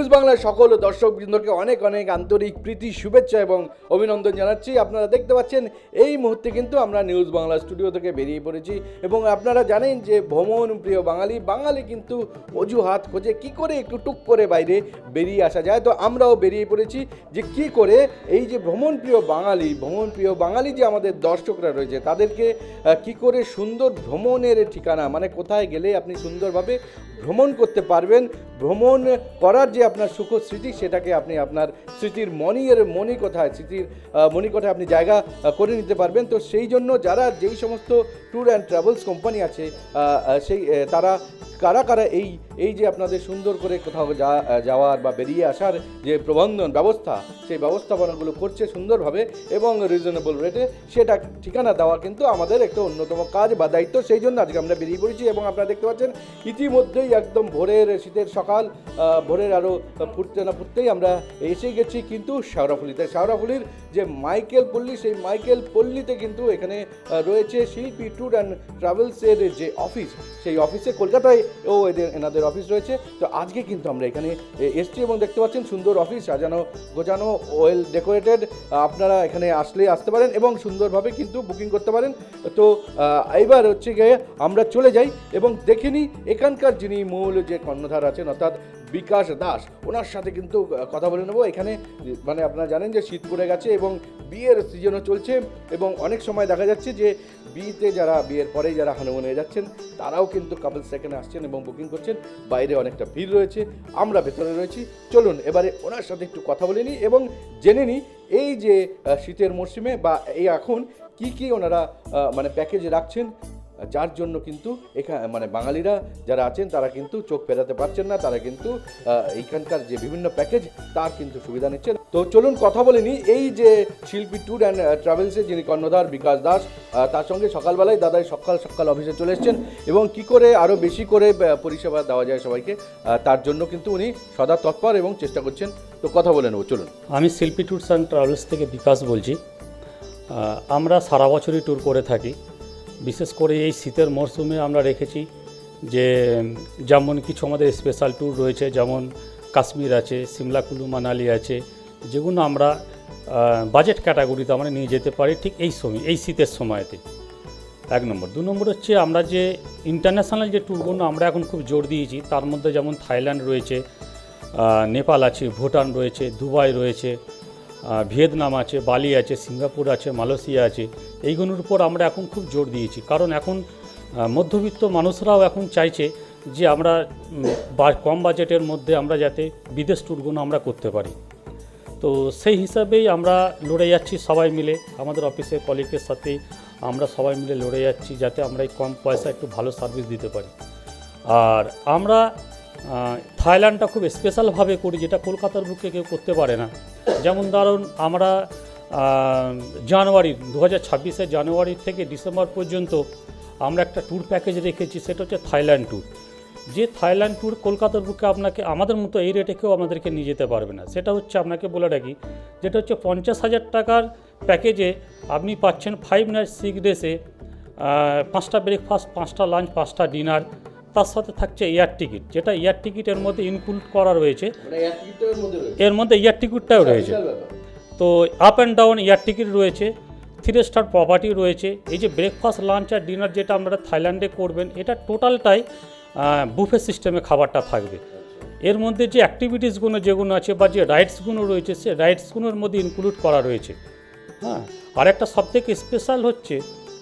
News বাংলার সকল দর্শকবৃন্দকে অনেক অনেক আন্তরিক প্রীতি শুভেচ্ছা এবং অভিনন্দন জানাচ্ছি। আপনারা দেখতে পাচ্ছেন এই মুহূর্তে কিন্তু আমরা নিউজ বাংলা স্টুডিও থেকে বেরিয়ে পড়েছি এবং আপনারা জানেন যে ভ্রমণ প্রিয় বাঙালি কিন্তু অজুহাত খোঁজে কি করে একটু টুক করে বাইরে বেরিয়ে আসা যায়। তো আমরাও বেরিয়ে পড়েছি যে কি করে এই যে ভ্রমণ প্রিয় বাঙালি যে আমাদের দর্শকরা রয়েছে তাদেরকে কি করে সুন্দর ভ্রমণের ঠিকানা, মানে কোথায় গেলে আপনি সুন্দরভাবে ভ্রমণ করতে পারবেন, ভ্রমণ করার যে আপনার সুখ স্মৃতি সেটাকে আপনি আপনার স্মৃতির মণিকোঠায় আপনি জায়গা করে নিতে পারবেন। তো সেই জন্য যারা যেই সমস্ত ট্যুর অ্যান্ড ট্রাভেলস কোম্পানি আছে তারা কারা এই যে আপনাদের সুন্দর করে কোথাও যাওয়ার বা বেরিয়ে আসার যে প্রবন্ধন ব্যবস্থা, সেই ব্যবস্থাপনাগুলো করছে সুন্দরভাবে এবং রিজনেবল রেটে, সেটা ঠিকানা দেওয়া কিন্তু আমাদের একটা অন্যতম কাজ বা দায়িত্ব। সেই জন্য আজকে আমরা বেরিয়ে পড়েছি এবং আপনারা দেখতে পাচ্ছেন ইতিমধ্যেই একদম ভোরের শীতের সকাল, ভোরের আরও ফুটতে না ফুটতেই আমরা এসে গেছি কিন্তু শেওড়াফুলির যে মাইকেল পল্লী, সেই মাইকেল পল্লীতে কিন্তু এখানে রয়েছে শিল্পী ট্যুর অ্যান্ড ট্রাভেলসের যে অফিস, সেই অফিসে কলকাতায় এনাদের অফিস রয়েছে। তো আজকে কিন্তু আমরা এখানে এসছি এবং দেখতে পাচ্ছেন সুন্দর অফিস, সাজানো গোছানো, ওয়েল ডেকোরেটেড। আপনারা এখানে আসতে পারেন এবং সুন্দরভাবে কিন্তু বুকিং করতে পারেন। তো এইবার হচ্ছে গিয়ে আমরা চলে যাই এবং দেখে নিই এখানকার যিনি মূল যে কর্ণধার আছেন অর্থাৎ বিকাশ দাস, ওনার সাথে কিন্তু কথা বলে নেবো। এখানে মানে আপনারা জানেন যে শীত পড়ে গেছে এবং বিয়ের সিজনও চলছে এবং অনেক সময় দেখা যাচ্ছে যে বিয়ের পরে যারা হানিমুনে যাচ্ছেন তারাও কিন্তু কাপলস এখানে আসছেন এবং বুকিং করছেন। বাইরে অনেকটা ভিড় রয়েছে, আমরা ভেতরে রয়েছি। চলুন এবারে ওনার সাথে একটু কথা বলে নিই এবং জেনে নিই এই যে শীতের মরশুমে বা এই এখন কি ওনারা মানে প্যাকেজ রাখছেন, যার জন্য কিন্তু এখানে মানে বাঙালিরা যারা আছেন তারা কিন্তু চোখ ফেরাতে পারছেন না, তারা কিন্তু এইখানকার যে বিভিন্ন প্যাকেজ তার কিন্তু সুবিধা নিচ্ছেন। তো চলুন কথা বলে নিই এই যে শিল্পী ট্যুর অ্যান্ড ট্রাভেলসের যিনি কর্ণধার বিকাশ দাস, তার সঙ্গে সকালবেলায় দাদাই সকাল অফিসে চলে এসছেন এবং কি করে আরও বেশি করে পরিষেবা দেওয়া যায় সবাইকে, তার জন্য কিন্তু উনি সদা তৎপর এবং চেষ্টা করছেন। তো কথা বলে নেব, চলুন। আমি শিল্পী ট্যুরস অ্যান্ড ট্রাভেলস থেকে বিকাশ বলছি। আমরা সারা বছরই ট্যুর করে থাকি। বিশেষ করে এই শীতের মরশুমে আমরা রেখেছি যে যেমন কিছু আমাদের স্পেশাল ট্যুর রয়েছে, যেমন কাশ্মীর আছে, সিমলা কুলু মানালি আছে, যেগুলো আমরা বাজেট ক্যাটাগরিতে আমরা নিয়ে যেতে পারি ঠিক এই শীতের সময়তে। 1 নম্বর। 2 নম্বর হচ্ছে আমরা যে ইন্টারন্যাশনাল যে ট্যুরগুলো আমরা এখন খুব জোর দিয়েছি, তার মধ্যে যেমন থাইল্যান্ড রয়েছে, নেপাল আছে, ভুটান রয়েছে, দুবাই রয়েছে, ভিয়েতনাম আছে, বালি আছে, সিঙ্গাপুর আছে, মালয়েশিয়া আছে। এইগুলোর উপর আমরা এখন খুব জোর দিয়েছি, কারণ এখন মধ্যবিত্ত মানুষরাও এখন চাইছে যে আমরা কম বাজেটের মধ্যে আমরা যাতে বিদেশ ট্যুরগুলো আমরা করতে পারি। তো সেই হিসাবেই আমরা লড়ে যাচ্ছি সবাই মিলে, আমাদের অফিসের কলিগের সাথে আমরা সবাই মিলে লড়ে যাচ্ছি যাতে আমরা এই কম পয়সা একটু ভালো সার্ভিস দিতে পারি। আর আমরা থাইল্যান্ডটা খুব স্পেশালভাবে করি, যেটা কলকাতার বুকে কেউ করতে পারে না। যেমন ধরুন আমরা জানুয়ারি 2026 জানুয়ারি থেকে ডিসেম্বর পর্যন্ত আমরা একটা ট্যুর প্যাকেজ রেখেছি, সেটা হচ্ছে থাইল্যান্ড ট্যুর। যে থাইল্যান্ড ট্যুর কলকাতার বুকে আপনাকে আমাদের মতো এই রেটে কেউ আমাদেরকে নিয়ে যেতে পারবে না। সেটা হচ্ছে আপনাকে বলে রাখি, যেটা হচ্ছে 50,000 টাকার প্যাকেজে আপনি পাচ্ছেন 5 নাইট 6 ডেসে 5টা ব্রেকফাস্ট, 5টা লাঞ্চ, 5টা ডিনার, তার সাথে থাকছে এয়ার টিকিট, যেটা এয়ার টিকিটের মধ্যে ইনক্লুড করা রয়েছে। এর মধ্যে এয়ার টিকিটটাও রয়েছে। তো up and down air ticket রয়েছে, 3 স্টার প্রপার্টি রয়েছে। এই যে ব্রেকফাস্ট, লাঞ্চ আর ডিনার যেটা আপনারা থাইল্যান্ডে করবেন, এটা টোটালটাই বুফে সিস্টেমে খাবারটা থাকবে। এর মধ্যে যে অ্যাক্টিভিটিসগুলো যেগুলো আছে বা যে রাইডসগুলো রয়েছে, সে রাইডসগুলোর মধ্যে ইনক্লুড করা রয়েছে। হ্যাঁ, আর একটা সবথেকে স্পেশাল হচ্ছে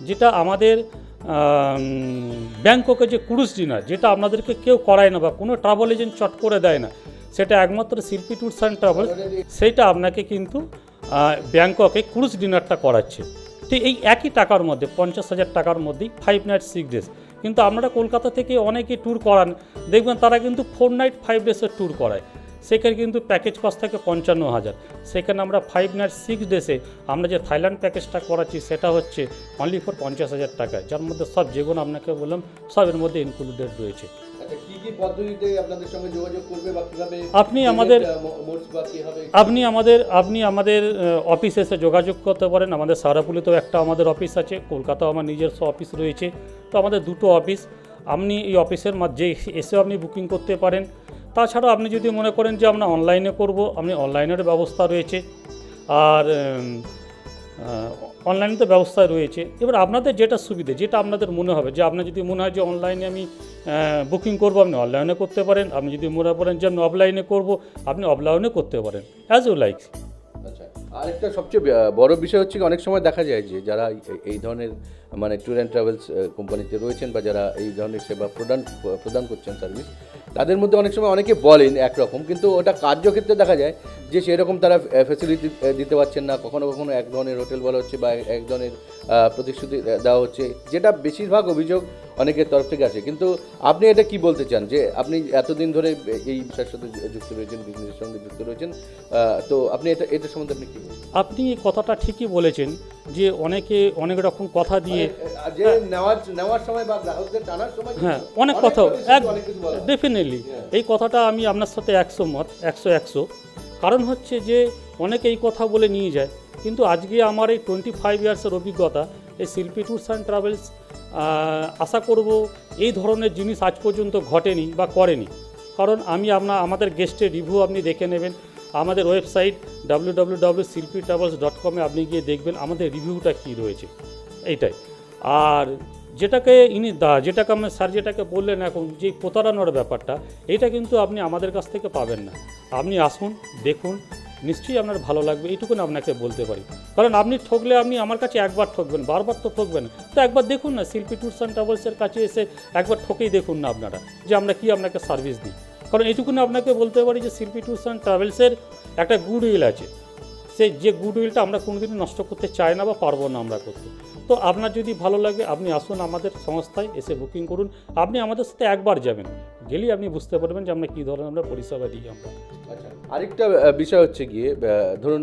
যেটা আমাদের ব্যাংককে যে ক্রুজ ডিনার, যেটা আপনাদেরকে কেউ করায় না বা কোনো ট্রাভেল এজেন্ট চট করে দেয় না, সেটা একমাত্র শিল্পী ট্যুরস অ্যান্ড ট্রাভেলস সেইটা আপনাকে কিন্তু ব্যাংককে ক্রুজ ডিনারটা করাচ্ছে। ঠিক এই একই টাকার মধ্যে 50,000 টাকার মধ্যেই 5 নাইট 6 ডেজ। কিন্তু আপনারা কলকাতা থেকে অনেকে ট্যুর করান, দেখবেন তারা কিন্তু 4 নাইট 5 ডেজের ট্যুর করায়, সেখানে কিন্তু প্যাকেজ কস্ট থাকে 55,000। সেখানে আমরা 5 নাইট 6 ডেসে আমরা যে থাইল্যান্ড প্যাকেজটা করাচ্ছি সেটা হচ্ছে অনলি ফর 50,000 টাকায়, যার মধ্যে সব যেগুলো আপনাকে বললাম সবের মধ্যে ইনক্লুডেড রয়েছে। আপনি আমাদের অফিসে এসে যোগাযোগ করতে পারেন। আমাদের শেওড়াফুলিতেও একটা আমাদের অফিস আছে, কলকাতাও আমার নিজস্ব অফিস রয়েছে। তো আমাদের দুটো অফিস, আপনি এই অফিসের মাঝে এসেও আপনি বুকিং করতে পারেন তাছাড়াও আপনি যদি মনে করেন যে আমরা অনলাইনে করব, আপনি অনলাইনের ব্যবস্থা রয়েছে। আর অনলাইনে তো ব্যবস্থা রয়েছে। এবার আপনাদের যেটা সুবিধে, যেটা আপনাদের মনে হবে, যে আপনার যদি মনে হয় যে অনলাইনে আমি বুকিং করব, আপনি অনলাইনে করতে পারেন। আপনি যদি মনে করেন যে আমি অফলাইনে করব, আপনি অফলাইনে করতে পারেন, অ্যাজ ইউ লাইক। আচ্ছা, আরেকটা সবচেয়ে বড় বিষয় হচ্ছে কি, অনেক সময় দেখা যায় যে যারা এই ধরনের মানে ট্যুর অ্যান্ড ট্রাভেলস কোম্পানিতে রয়েছেন বা যারা এই ধরনের সেবা প্রদান করছেন সার্ভিস, তাদের মধ্যে অনেক সময় অনেকে বলেন একরকম, কিন্তু ওটা কার্যক্ষেত্রে দেখা যায় যে সেরকম তারা ফ্যাসিলিটি দিতে পারছেন না। কখনো কখনো এক ধরনের হোটেল বলা হচ্ছে বা এক ধরনের প্রতিশ্রুতি দেওয়া হচ্ছে, যেটা বেশিরভাগ অভিযোগ অনেকের তরফ থেকে আসে। কিন্তু আপনি এটা কি বলতে চান, যে আপনি এতদিন ধরে এই বিষয়ের সাথে যুক্ত রয়েছেন, বিজনেসের সঙ্গে যুক্ত রয়েছেন, তো আপনি এটা সম্বন্ধে আপনি কি বলছেন? আপনি এই কথাটা ঠিকই বলেছেন যে অনেকে অনেক রকম কথা দিয়ে যে নেওয়ার সময় বা গ্রাহকদের টানার সময় হ্যাঁ অনেক কথা অনেক কিছু বলা হয়। ডেফিনেটলি এই কথাটা আমি আপনার সাথে 100 কারণ হচ্ছে যে অনেকে এই কথা বলে নিয়ে যায়, কিন্তু আজকে আমার এই 25 ইয়ার্সের অভিজ্ঞতা এই শিল্পী ট্যুরস অ্যান্ড ট্রাভেলস আশা করব এই ধরনের জিনিস আজ পর্যন্ত ঘটেনি বা করেনি। কারণ আমি আমাদের গেস্টের রিভিউ আপনি দেখে নেবেন, আমাদের ওয়েবসাইট www.silpitravels.com আপনি গিয়ে দেখবেন আমাদের রিভিউটা কী রয়েছে, এইটাই। আর যেটাকে স্যার যেটাকে বললেন এখন, যে প্রতারণার ব্যাপারটা, এটা কিন্তু আপনি আমাদের কাছ থেকে পাবেন না। আপনি আসুন, দেখুন, নিশ্চয়ই আপনার ভালো লাগবে, এইটুকুন আপনাকে বলতে পারি। কারণ আপনি ঠকলে আপনি আমার কাছে একবার ঠকবেন, বারবার তো ঠকবেন না। তো একবার দেখুন না, শিল্পী ট্যুরস অ্যান্ড ট্রাভেলসের কাছে এসে একবার ঠকেই দেখুন না আপনারা, যে আমরা কি আপনাকে সার্ভিস দিই। কারণ এইটুকুনি আপনাকে বলতে পারি যে শিল্পী ট্যুরস অ্যান্ড ট্রাভেলসের একটা গুডউইল আছে, সেই যে গুডউইলটা আমরা কোনোদিনই নষ্ট করতে চাই না বা পারবো না আমরা করতে। তো আপনার যদি ভালো লাগে আপনি আসুন আমাদের সংস্থায়, এসে বুকিং করুন। আপনি আমাদের সাথে একবার যাবেন, গেলেই আপনি বুঝতে পারবেন যে আমরা কী ধরনের আমরা পরিষেবা দিই আমরা। আচ্ছা, আরেকটা বিষয় হচ্ছে গিয়ে, ধরুন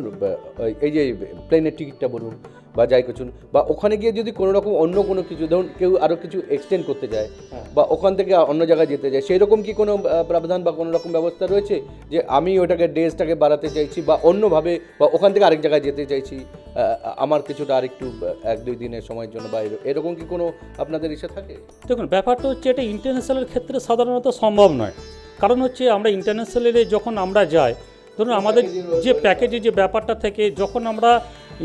এই যে প্লেনের টিকিটটা বলুন বা যাই কিছুন, বা ওখানে গিয়ে যদি কোনো রকম অন্য কোনো কিছু, ধরুন কেউ আরও কিছু এক্সটেন্ড করতে চায় বা ওখান থেকে অন্য জায়গায় যেতে চায়, সেই রকম কি কোনো প্রাবধান বা কোনো রকম ব্যবস্থা রয়েছে যে আমি ওটাকে ডেজটাকে বাড়াতে চাইছি বা অন্যভাবে, বা ওখান থেকে আরেক জায়গায় যেতে চাইছি, আমার কিছুটা আরেকটু 1-2 দিনের সময়ের জন্য, বা এরকম কি কোনো আপনাদের ইচ্ছা থাকে? দেখুন, ব্যাপারটা হচ্ছে এটা ইন্টারন্যাশনালের ক্ষেত্রে সাধারণত সম্ভব নয়। কারণ হচ্ছে আমরা ইন্টারন্যাশনালে যখন আমরা যাই, ধরুন আমাদের যে প্যাকেজে যে ব্যাপারটা থেকে, যখন আমরা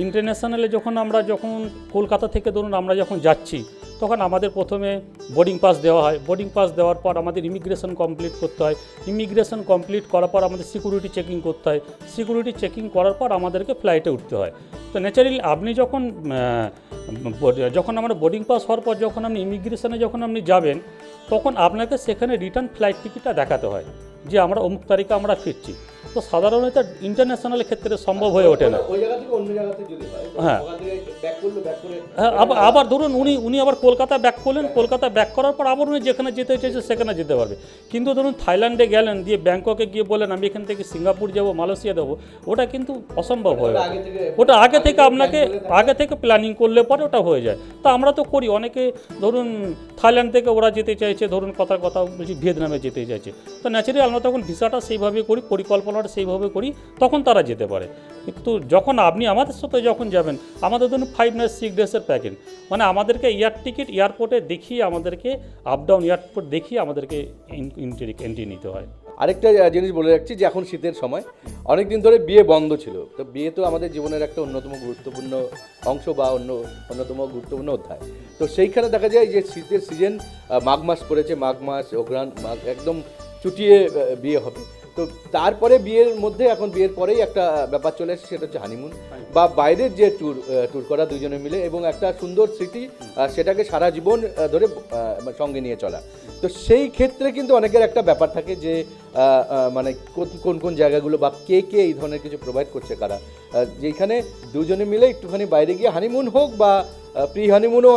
ইন্টারন্যাশনালে যখন কলকাতা থেকে ধরুন আমরা যখন যাচ্ছি, তখন আমাদের প্রথমে বোর্ডিং পাস দেওয়া হয়। বোর্ডিং পাস দেওয়ার পর আমাদের ইমিগ্রেশন কমপ্লিট করতে হয়। ইমিগ্রেশন কমপ্লিট করার পর আমাদের সিকিউরিটি চেকিং করতে হয়। সিকিউরিটি চেকিং করার পর আমাদেরকে ফ্লাইটে উঠতে হয়। তো ন্যাচারালি আপনি যখন আমরা বোর্ডিং পাস হওয়ার পর যখন আপনি ইমিগ্রেশনে আপনি যাবেন, তখন আপনাকে সেখানে রিটার্ন ফ্লাইট টিকিটটা দেখাতে হয় যে আমরা অমুক তারিখে আমরা ফিরছি। তো সাধারণত ইন্টারন্যাশনাল ক্ষেত্রে সম্ভব হয়ে ওঠে না। ওই জায়গা থেকে অন্য জায়গাতে যদি হয়, হ্যাঁ, ওখান থেকে ব্যাক করে হ্যাঁ, আবার ধরুন উনি আবার কলকাতা ব্যাক করলেন, কলকাতা ব্যাক করার পর আবার উনি যেখানে যেতে চাইছে সেখানে যেতে পারবে। কিন্তু ধরুন থাইল্যান্ডে গেলেন, দিয়ে ব্যাংককে গিয়ে বলেন আমি এখান থেকে সিঙ্গাপুর যাব, মালয়েশিয়া দেবো, ওটা কিন্তু অসম্ভব হয়ে ওঠে। ওটা আগে থেকে আপনাকে প্ল্যানিং করলে পরে ওটা হয়ে যায়। তো আমরা তো করি, অনেকে ধরুন থাইল্যান্ড থেকে ওরা যেতে চাইছে, ধরুন কথা বলছি ভিয়েতনামে যেতে চাইছে, তো ন্যাচারালি আমরা তখন ভিসাটা সেইভাবে করি, পরিকল্পনাটা সেইভাবে করি, তখন তারা যেতে পারে। কিন্তু যখন আপনি আমাদের সাথে যখন যাবেন, আমাদের ধরুন 5 নাইট 6 ডেজের প্যাকেজ, মানে আমাদেরকে এয়ারপোর্টে দেখিয়ে, আমাদেরকে আপ ডাউন এয়ারপোর্ট দেখিয়ে আমাদেরকে এন্ট্রি নিতে হয়। আরেকটা জিনিস বলে রাখছি যে এখন শীতের সময়, অনেক দিন ধরে বিয়ে বন্ধ ছিল। তো বিয়ে তো আমাদের জীবনের একটা অন্যতম গুরুত্বপূর্ণ অংশ বা অন্যতম গুরুত্বপূর্ণ অধ্যায়। তো সেইখানে দেখা যায় যে শীতের সিজন, মাঘ মাস পড়েছে, মাঘ মাস, অগ্রহায়ণ, মাঘ একদম চুটিয়ে বিয়ে হবে। তো তারপরে এখন বিয়ের পরেই একটা ব্যাপার চলে এসেছে, সেটা হচ্ছে হানিমুন বা বাইরের যে ট্যুর করা দুজনে মিলে, এবং একটা সুন্দর স্মৃতি সেটাকে সারা জীবন ধরে সঙ্গে নিয়ে চলা। তো সেই ক্ষেত্রে কিন্তু অনেকের একটা ব্যাপার থাকে যে মানে কোন কোন জায়গাগুলো বা কে এই ধরনের কিছু প্রোভাইড করছে, কারা, যেখানে দুজনে মিলে একটুখানি বাইরে গিয়ে হানিমুন হোক বা প্রি হানিমুনও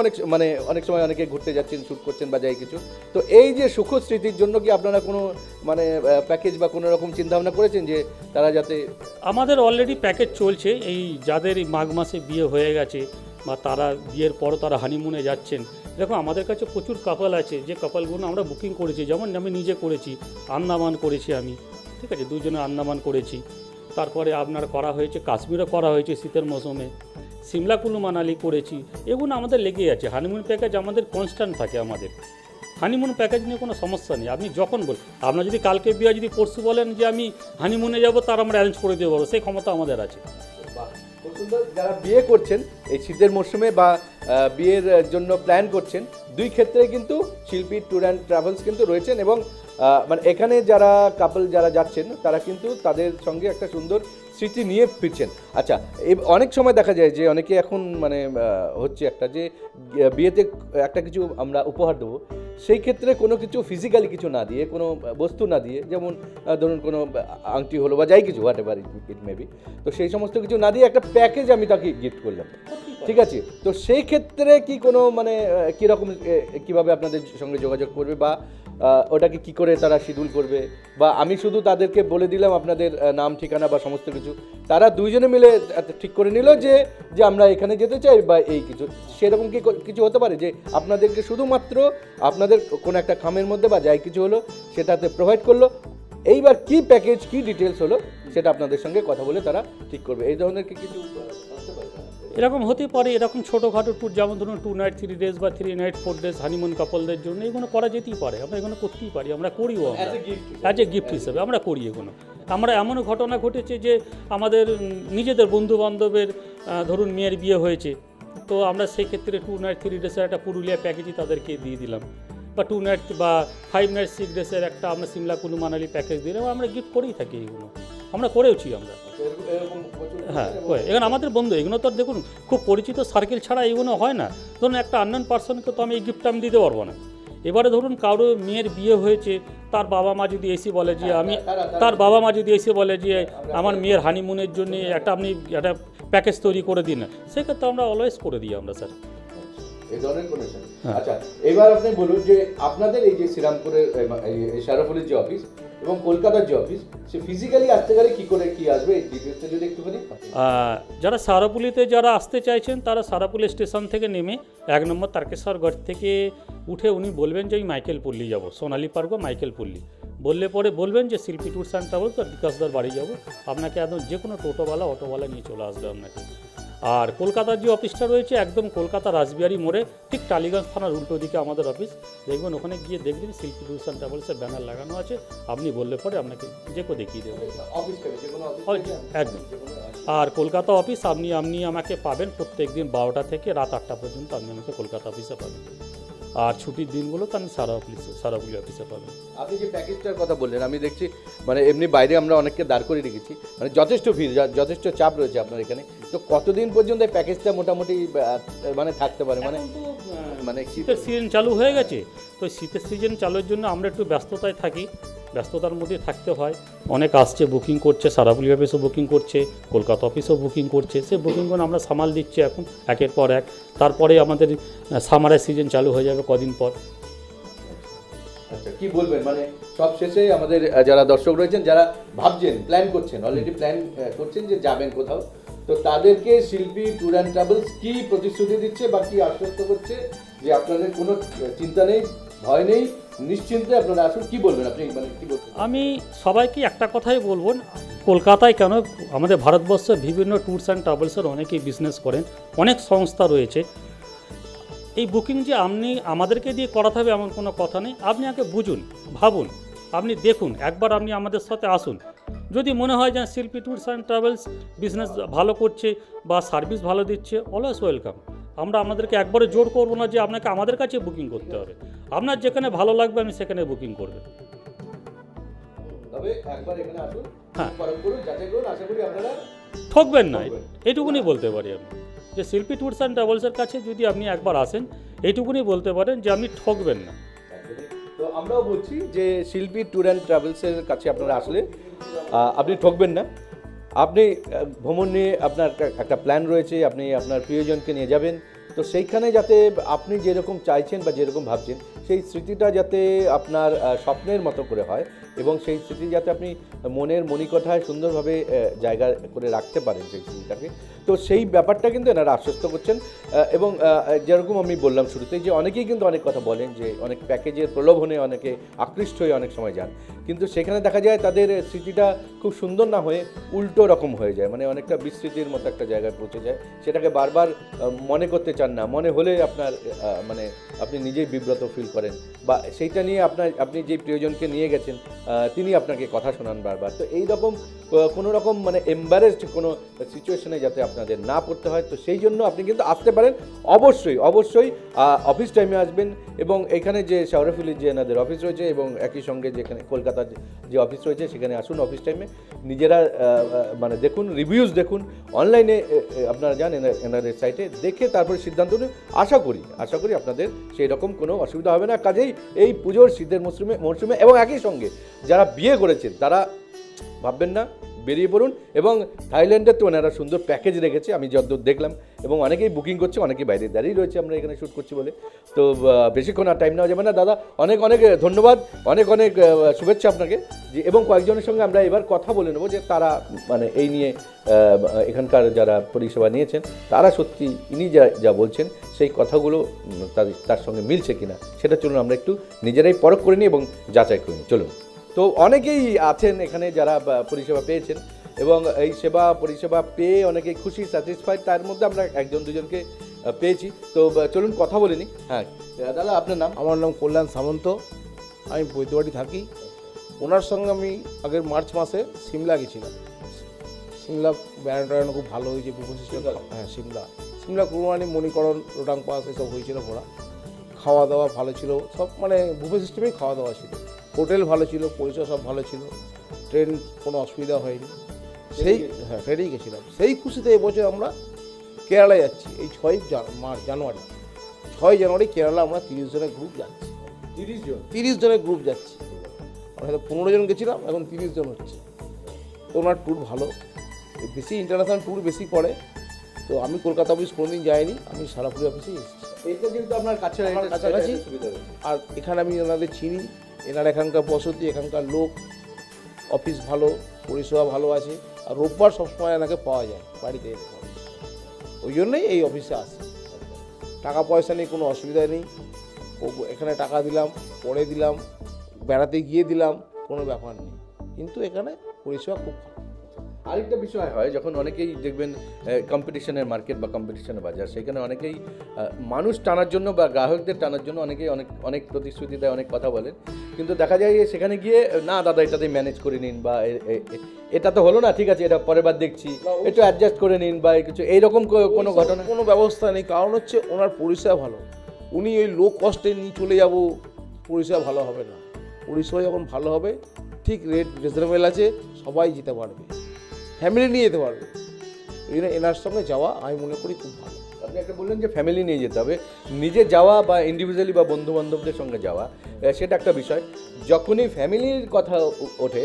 অনেক সময় অনেকে ঘুরতে যাচ্ছেন, শ্যুট করছেন বা যাই কিছু। তো এই যে সুখ স্মৃতির জন্য কি আপনারা কোনো প্যাকেজ বা কোনো রকম চিন্তাভাবনা করেছেন যে তারা যাতে? আমাদের অলরেডি প্যাকেজ চলছে, এই যাদের এই মাঘ মাসে বিয়ে হয়ে গেছে বা তারা বিয়ের পরও তারা হানিমুনে যাচ্ছেন। দেখো, আমাদের কাছে প্রচুর কাপল আছে, যে কাপলগুলো আমরা বুকিং করেছি, যেমন আমি নিজে করেছি, আন্দামান করেছি আমি, ঠিক আছে, দুজনে আন্দামান করেছি। তারপরে আপনার করা হয়েছে কাশ্মীরও করা হয়েছে শীতের মৌসুমে, সিমলা কুলু মানালি করেছি। এগুলো আমাদের লেগেই আছে। হানিমুন প্যাকেজ আমাদের কনস্ট্যান্ট থাকে আমাদের, হানিমুন প্যাকেজ নিয়ে কোনো সমস্যা নেই, আপনি যখন বল, আপনার যদি কালকে বিয়ে যদি পরশু বলেন যে আমি হানিমুনে যাব, তার আমরা অ্যারেঞ্জ করে দিতে পারবো, সেই ক্ষমতা আমাদের আছে। বাহ, খুব সুন্দর। যারা বিয়ে করছেন এই শীতের মরশুমে বা বিয়ের জন্য প্ল্যান করছেন, দুই ক্ষেত্রে কিন্তু শিল্পী ট্যুর অ্যান্ড ট্রাভেলস কিন্তু রয়েছেন এবং মানে এখানে যারা কাপল যারা যাচ্ছেন তারা কিন্তু তাদের সঙ্গে একটা সুন্দর স্মৃতি নিয়ে ফিরছেন। আচ্ছা, অনেক সময় দেখা যায় যে অনেকে এখন মানে হচ্ছে একটা যে বিয়েতে একটা কিছু আমরা উপহার দেবো, সেই ক্ষেত্রে কোনো কিছু ফিজিক্যালি কিছু না দিয়ে, কোনো বস্তু না দিয়ে, যেমন ধরুন কোনো আংটি হলো বা যাই কিছু হোয়াট এভার ইট মেবি, তো সেই সমস্ত কিছু না দিয়ে একটা প্যাকেজ আমি তাকে গিফট করলাম, ঠিক আছে? তো সেই ক্ষেত্রে কি কোনো মানে কীরকম কীভাবে আপনাদের সঙ্গে যোগাযোগ করবে বা ওটাকে কি করে তারা শিডিউল করবে, বা আমি শুধু তাদেরকে বলে দিলাম আপনাদের নাম ঠিকানা বা সমস্ত কিছু, তারা দুইজনে মিলে ঠিক করে নিল যে যে আমরা এখানে যেতে চাই বা এই কিছু, সেরকম কি কিছু হতে পারে যে আপনাদেরকে শুধুমাত্র আপনাদের কোনো একটা খামের মধ্যে বা যাই কিছু হলো সেটাতে প্রোভাইড করলো, এইবার কি প্যাকেজ কি ডিটেলস হলো সেটা আপনাদের সঙ্গে কথা বলে তারা ঠিক করবে, এই ধরনের কি কিছু হতে পারে? এরকম হতে পারে, এরকম ছোটোখাটো ট্যুর, যেমন ধরুন 2 নাইট 3 ডেজ বা 3 নাইট 4 ডেজ হানিমুন কাপলদের জন্য এগুলো করা যেতেই পারে, আমরা এগুলো করতেই পারি, আমরা করিও, আমরা অ্যাজ এ গিফট হিসেবে আমরা করি এগুলো। আমরা এমনও ঘটনা ঘটেছে যে আমাদের নিজেদের বন্ধু বান্ধবের ধরুন মেয়ের বিয়ে হয়েছে, তো আমরা সেই ক্ষেত্রে 2 নাইট 3 ডেজের একটা পুরুলিয়া প্যাকেজই তাদেরকে দিয়ে দিলাম, বা 2 নাইট বা 5 নাইট 6 ডেজের একটা আমরা সিমলা কুলু মানালি প্যাকেজ দিলাম, আমরা গিফট করেই থাকি, এগুলো আমরা করেওছি আমরা। হ্যাঁ, এখানে আমাদের বন্ধু, এগুলো তো দেখুন খুব পরিচিত সার্কেল ছাড়া এগুলো হয় না। ধরুন একটা আননোন পার্সনকে তো আমি এই গিফটটা আমি দিতে পারবো না। এবারে ধরুন কারো মেয়ের বিয়ে হয়েছে, তার বাবা মা যদি এসে বলে যে আমার মেয়ের হানিমুনের জন্য একটা আপনি একটা প্যাকেজ তৈরি করে দিন, সেক্ষেত্রে আমরা অলওয়েজ করে দিই আমরা, স্যার। এই ধরনের কন্ডিশন। আচ্ছা, এবার আপনি বলুন যে আপনাদের এই যে শ্রীরামপুরের শারফুলির যে অফিস এবং কলকাতার যে অফিস, সে ফিজিক্যালি আসতে গেলে কি করে কি আসবে, এই ডিটেইলসটা যদি একটুখানি। যারা সারাপুলিতে যারা আসতে চাইছেন তারা সারাপুলি স্টেশন থেকে নেমে 1 নম্বর তারকেশ্বরগড় থেকে উঠে উনি বলবেন যে আমি মাইকেল পল্লী যাব, সোনালী পার্ক বা মাইকেল পল্লী, বললে পরে বলবেন যে শিল্পী ট্যুরস অ্যান্ড ট্রাভেলস বা বিকাশদার বাড়ি যাব, আপনাকে একদম যে কোনো টোটোওয়ালা অটোওয়ালা নিয়ে চলে আসবে আপনাকে। আর কলকাতার যে অফিসটা রয়েছে একদম কলকাতা রাসবিহারী মোড়ে ঠিক টালিগঞ্জ থানার উল্টো দিকে আমাদের অফিস, দেখবেন ওখানে গিয়ে দেখবেন শিল্পী ট্যুরস অ্যান্ড ট্রাভেলসের ব্যানার লাগানো আছে, আপনি বললে পরে আপনাকে যে কেউ দেখিয়ে দেবে একদম। আর কলকাতা অফিস আপনি আমাকে পাবেন প্রত্যেক দিন 12টা থেকে রাত 8টা পর্যন্ত আপনি আমাকে কলকাতা অফিসে পাবেন, আর ছুটির দিনগুলো তো আমি সারাপুলি অফিসে পাবেন। আপনি যে প্যাকেজটার কথা বললেন, আমি দেখছি মানে এমনি বাইরে আমরা অনেককে দাঁড় করে রেখেছি, মানে যথেষ্ট ভিড়, যথেষ্ট চাপ রয়েছে আপনার এখানে, তো কতদিন পর্যন্ত এই প্যাকেজটা মোটামুটি মানে থাকতে পারে? মানে শীতের সিজন চালু হয়ে গেছে, তো শীতের সিজন চালুর জন্য আমরা একটু ব্যস্ততায় থাকি, ব্যস্ততার মধ্যে থাকতে হয়, অনেক আসছে বুকিং করছে, সারাপুলি অফিসও বুকিং করছে, কলকাতা অফিসও বুকিং করছে, সে বুকিংগুলো আমরা সামাল দিচ্ছি এখন একের পর এক। তারপরে আমাদের সামারের সিজন চালু হয়ে যাবে কদিন পর। আচ্ছা, কি বলবেন মানে সব শেষে আমাদের যারা দর্শক রয়েছেন, যারা ভাবছেন প্ল্যান করছেন, অলরেডি প্ল্যান করছেন যে যাবেন কোথাও, তো তাদেরকে শিল্পী ট্যুর অ্যান্ড ট্রাভেলস কি প্রতিশ্রুতি দিচ্ছে বা কি আশ্বস্ত করছে যে আপনাদের কোনো চিন্তা নেই, ভয় নেই, নিশ্চিন্তে আপনারা আসুন, কি বলবেন আপনি, মানে কি বলবেন? আমি সবাইকে একটা কথাই বলবো, কলকাতায় কেন, আমাদের ভারতবর্ষে বিভিন্ন ট্যুরস অ্যান্ড ট্রাভেলসের অনেকেই বিজনেস করেন, অনেক সংস্থা রয়েছে, এই বুকিং যে আপনি আমাদেরকে দিয়ে করাতে হবে এমন কোনো কথা নেই, আপনি আগে বুঝুন, ভাবুন, আপনি দেখুন, একবার আপনি আমাদের সাথে আসুন, যদি মনে হয় যে শিল্পী ট্যুরস অ্যান্ড ট্রাভেলস বিজনেস ভালো করছে বা সার্ভিস ভালো দিচ্ছে, অলওয়েজ ওয়েলকাম। আমরা আমাদেরকে একবারে জোর করবো না যে আপনাকে আমাদের কাছে বুকিং করতে হবে, আপনার যেখানে ভালো লাগবে আপনি সেখানে বুকিং করবেন। তবে একবার এখানে আসুন, হ্যাঁ, পরখ করুন, যাচাই করুন, আশা করি আপনারা ঠকবেন না, এইটুকুনি বলতে পারি আমি, যে শিল্পী ট্যুরস অ্যান্ড ট্রাভেলসের কাছে যদি আপনি একবার আসেন, এইটুকুনি বলতে পারেন যে আপনি ঠকবেন না। তো আমরাও বলছি যে শিল্পী ট্যুর অ্যান্ড ট্রাভেলসের কাছে আপনারা আসলে আপনি ঠকবেন না, আপনি ভ্রমণ নিয়ে আপনার একটা প্ল্যান রয়েছে, আপনি আপনার প্রিয়জনকে নিয়ে যাবেন, তো সেইখানে যাতে আপনি যেরকম চাইছেন বা যেরকম ভাবছেন সেই স্মৃতিটা যাতে আপনার স্বপ্নের মতো করে হয় এবং সেই স্মৃতি যাতে আপনি মনের মণিকোঠায় সুন্দরভাবে জায়গা করে রাখতে পারেন সেই স্মৃতিটাকে, তো সেই ব্যাপারটা কিন্তু এনারা আশ্বস্ত করছেন। এবং যেরকম আমি বললাম শুরুতেই যে অনেকেই কিন্তু অনেক কথা বলেন যে অনেক প্যাকেজের প্রলোভনে অনেকে আকৃষ্ট হয়ে অনেক সময় যান, কিন্তু সেখানে দেখা যায় তাদের স্মৃতিটা খুব সুন্দর না হয়ে উল্টো রকম হয়ে যায়, মানে অনেকটা বিস্মৃতির মতো একটা জায়গায় পৌঁছে যায়, সেটাকে বারবার মনে করতে চান না, মনে হলে আপনার মানে আপনি নিজেই বিব্রত ফিল করেন, বা সেইটা নিয়ে আপনি যেই প্রিয়জনকে নিয়ে গেছেন তিনি আপনাকে কথা শোনান বারবার। তো এই রকম কোনো রকম মানে এম্বারেসড কোনো সিচুয়েশনে যাতে আপনাদের না পড়তে হয়, তো সেই জন্য আপনি কিন্তু আসতে পারেন। অবশ্যই অবশ্যই অফিস টাইমে আসবেন, এবং এখানে যে শাওরাফুলির যে এনাদের অফিস রয়েছে এবং একই সঙ্গে যেখানে কলকাতার যে অফিস রয়েছে সেখানে আসুন অফিস টাইমে, নিজেরা মানে দেখুন, রিভিউজ দেখুন, অনলাইনে আপনারা যান এনাদের সাইটে, দেখে তারপরে সিদ্ধান্ত নিন। আশা করি আপনাদের সেই রকম কোনো অসুবিধা হবে না। কাজেই এই পুজোর শীতের মরশুমে এবং একই সঙ্গে যারা বিয়ে করেছেন তারা ভাববেন না, বেরিয়ে পড়ুন। এবং থাইল্যান্ডের তো ওনারা সুন্দর প্যাকেজ রেখেছে আমি যতদূর দেখলাম, এবং অনেকেই বুকিং করছে, অনেকেই বাইরে দাঁড়িয়ে রয়েছে আমরা এখানে শ্যুট করছি বলে। তো বেশিক্ষণ আর টাইম নেওয়া যাবে না। দাদা অনেক অনেক ধন্যবাদ, অনেক অনেক শুভেচ্ছা আপনাকে। যে এবং কয়েকজনের সঙ্গে আমরা এবার কথা বলে নেবো যে তারা মানে এই নিয়ে এখানকার যারা পরিষেবা নিয়েছেন তারা সত্যি ইনি যা বলছেন সেই কথাগুলো তার সঙ্গে মিলছে কিনা সেটা চলুন আমরা একটু নিজেরাই পরখ করে নিই এবং যাচাই করে নিই। চলুন। তো অনেকেই আছেন এখানে যারা পরিষেবা পেয়েছেন এবং এই পরিষেবা পেয়ে অনেকেই খুশি, স্যাটিসফাইড। তার মধ্যে আমরা একজন দুজনকে পেয়েছি, তো চলুন কথা বলে নিই। হ্যাঁ দাদা, আপনার নাম? আমার নাম কল্যাণ সামন্ত, আমি বৈদ্যবাড়ি থাকি। ওনার সঙ্গে আমি আগের মার্চ মাসে সিমলা গেছিলাম। সিমলা বেড়ানো খুব ভালো হয়েছে, বুফে সিস্টেম। হ্যাঁ, সিমলা কুরবানি, মণিকরণ, রোটাং পাস এসব হয়েছিল ঘোরা। খাওয়া দাওয়া ভালো ছিল, সব মানে বুফে সিস্টেমেই খাওয়া দাওয়া ছিল। হোটেল ভালো ছিল, পরিষেবা সব ভালো ছিল, ট্রেন কোনো অসুবিধা হয়নি। ট্রেনেই গেছিলাম। সেই খুশিতে এবছর আমরা কেরালায় যাচ্ছি। এই 6 জানুয়ারি কেরালা আমরা 30 জনের গ্রুপ যাচ্ছি। 30 জনের গ্রুপ যাচ্ছি। আমরা হয়তো 15 জন গেছিলাম, এখন 30 জন হচ্ছে। তো ওনার ট্যুর ভালো, বেশি ইন্টারন্যাশনাল ট্যুর বেশি পড়ে। তো আমি কলকাতা অফিস কোনোদিন যাইনি, আমি সারাপুরি অফিসেই এসেছি। এইটা কিন্তু আপনার কাছাকাছি। আর এখানে আমি ওনাদের চিনি, এনার এখানকার বসতি, এখানকার লোক, অফিস ভালো, পরিষেবা ভালো আছে। আর রোববার সবসময় এনাকে পাওয়া যায় বাড়িতে, ওই জন্যই এই অফিসে আসি। টাকা পয়সা নেই, কোনো অসুবিধা নেই। এখানে টাকা দিলাম, পরে দিলাম, বেড়াতে গিয়ে দিলাম, কোনো ব্যাপার নেই। কিন্তু এখানে পরিষেবা খুব ভালো। আরেকটা বিষয় হয়, যখন অনেকেই দেখবেন কম্পিটিশনের মার্কেট বা কম্পিটিশনের বাজার, সেখানে অনেকেই মানুষ টানার জন্য বা গ্রাহকদের টানার জন্য অনেকেই অনেক প্রতিশ্রুতি দেয়, অনেক কথা বলেন, কিন্তু দেখা যায় যে সেখানে গিয়ে না দাদা এটাতেই ম্যানেজ করে নিন, বা এটা তো হলো না, ঠিক আছে এটা পরের বার দেখছি, একটু অ্যাডজাস্ট করে নিন, বা কিছু এইরকম কোনো ঘটনা? কোনো ব্যবস্থা নেই, কারণ হচ্ছে ওনার পরিষেবা ভালো। উনি ওই লো কস্টে নিয়ে চলে যাব, পরিষেবা ভালো হবে না। পরিষেবা যখন ভালো হবে, ঠিক রেট রিজনেবল আছে, সবাই যেতে পারবে, ফ্যামিলি নিয়ে যেতে পারবে। এনার সঙ্গে যাওয়া আমি মনে করি খুব ভালো। আপনি একটা বললেন যে ফ্যামিলি নিয়ে যেতে হবে, নিজে যাওয়া বা ইন্ডিভিজুয়ালি বা বন্ধু বান্ধবদের সঙ্গে যাওয়া, সেটা একটা বিষয়। যখনই ফ্যামিলির কথা ওঠে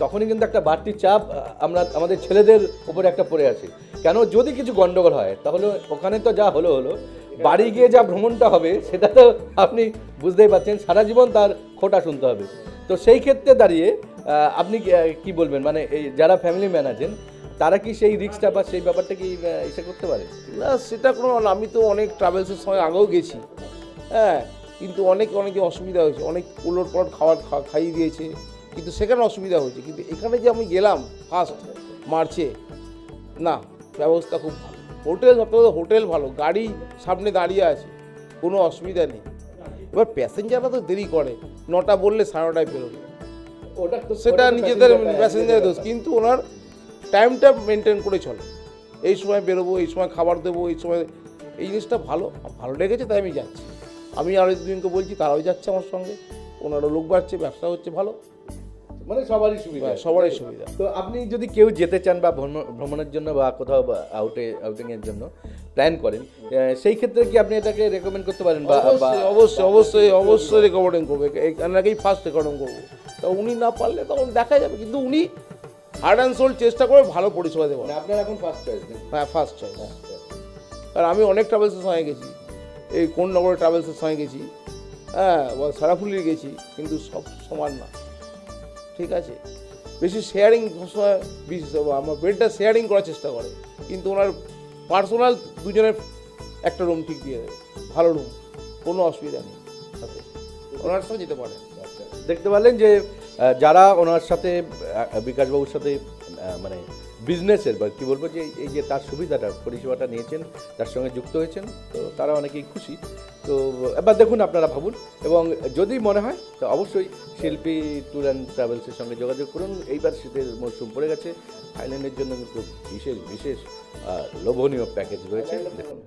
তখনই কিন্তু একটা বাড়তি চাপ আমাদের ছেলেদের উপরে একটা পড়ে আছে। কেন, যদি কিছু গন্ডগোল হয় তাহলে ওখানে তো যা হলো, বাড়ি গিয়ে যা ভ্রমণটা হবে সেটা তো আপনি বুঝতেই পারছেন, সারা জীবন তার খোঁটা শুনতে হবে। তো সেই ক্ষেত্রে দাঁড়িয়ে আপনি কি বলবেন, মানে এই যারা ফ্যামিলি ম্যান আছেন তারা কি সেই রিস্কটা বা সেই ব্যাপারটা কি এসে করতে পারে? না, সেটা কোনো, আমি তো অনেক ট্রাভেলসের সঙ্গে আগেও গেছি, হ্যাঁ, কিন্তু অনেকে অসুবিধা হয়েছে, অনেক উলট পালট খাইয়ে দিয়েছে, কিন্তু সেখানে অসুবিধা হয়েছে। কিন্তু এখানে যে আমি গেলাম ফার্স্ট মার্চে, না, ব্যবস্থা খুব ভালো। হোটেল ভালো, গাড়ি সামনে দাঁড়িয়ে আছে, কোনো অসুবিধা নেই। এবার প্যাসেঞ্জাররা তো দেরি করে, 9টা বললে 9:30 বেরোবে, সেটা নিজেদের প্যাসেঞ্জারের দোষ। কিন্তু ওনার টাইমটা মেনটেন করে চলে, এই সময় বেরোবো, এই সময় খাবার দেবো, এই সময়, এই জিনিসটা ভালো লেগেছে, তাই আমি যাচ্ছি। আমি আরও দুজনকে বলছি, তারাও যাচ্ছে আমার সঙ্গে, ওনারও লোক বাড়ছে, ব্যবসা হচ্ছে ভালো, মানে সবারই সুবিধা। তো আপনি যদি কেউ যেতে চান বা ভ্রমণের জন্য বা কোথাও আউটিংয়ের জন্য প্ল্যান করেন, সেই ক্ষেত্রে কি আপনি এটাকে রেকমেন্ড করতে পারেন? বা অবশ্যই রেকমেন্ড করবে, এনাকেই ফার্স্ট রেকমেন্ড করবো। তা উনি না পারলে তখন দেখা যাবে, কিন্তু উনি হার্ড অ্যান্ড সোল চেষ্টা করে ভালো পরিষেবা দেবো। আপনার এখন ফার্স্ট চয়েস? হ্যাঁ, ফার্স্ট চয়েস। আর আমি অনেক ট্রাভেলসের সঙ্গে গেছি, এই কোন্নগরের ট্রাভেলসের সঙ্গে গেছি, হ্যাঁ, সারাফুলির গেছি, কিন্তু সব সমান না, ঠিক আছে। বেশি শেয়ারিং সবসময় আমার বেডটা শেয়ারিং করার চেষ্টা করে, কিন্তু ওনার পার্সোনাল দুজনের একটা রুম ঠিক দিয়ে দেবে, ভালো রুম, কোনো অসুবিধা নেই, সাথে ওনার সাথে যেতে পারে। দেখতে পারলেন যে যারা ওনার সাথে বিকাশবাবুর সাথে মানে বিজনেসের বা কী বলবো যে এই যে তার সুবিধাটা পরিষেবাটা নিয়েছেন, তার সঙ্গে যুক্ত হয়েছেন, তো তারা অনেকেই খুশি। তো এবার দেখুন, আপনারা ভাবুন, এবং যদি মনে হয় তো অবশ্যই শিল্পী ট্যুর অ্যান্ড ট্রাভেলসের সঙ্গে যোগাযোগ করুন। এইবার শীতের মরশুম পড়ে গেছে, থাইল্যান্ডের জন্য কিন্তু বিশেষ বিশেষ লোভনীয় প্যাকেজ রয়েছে, দেখুন।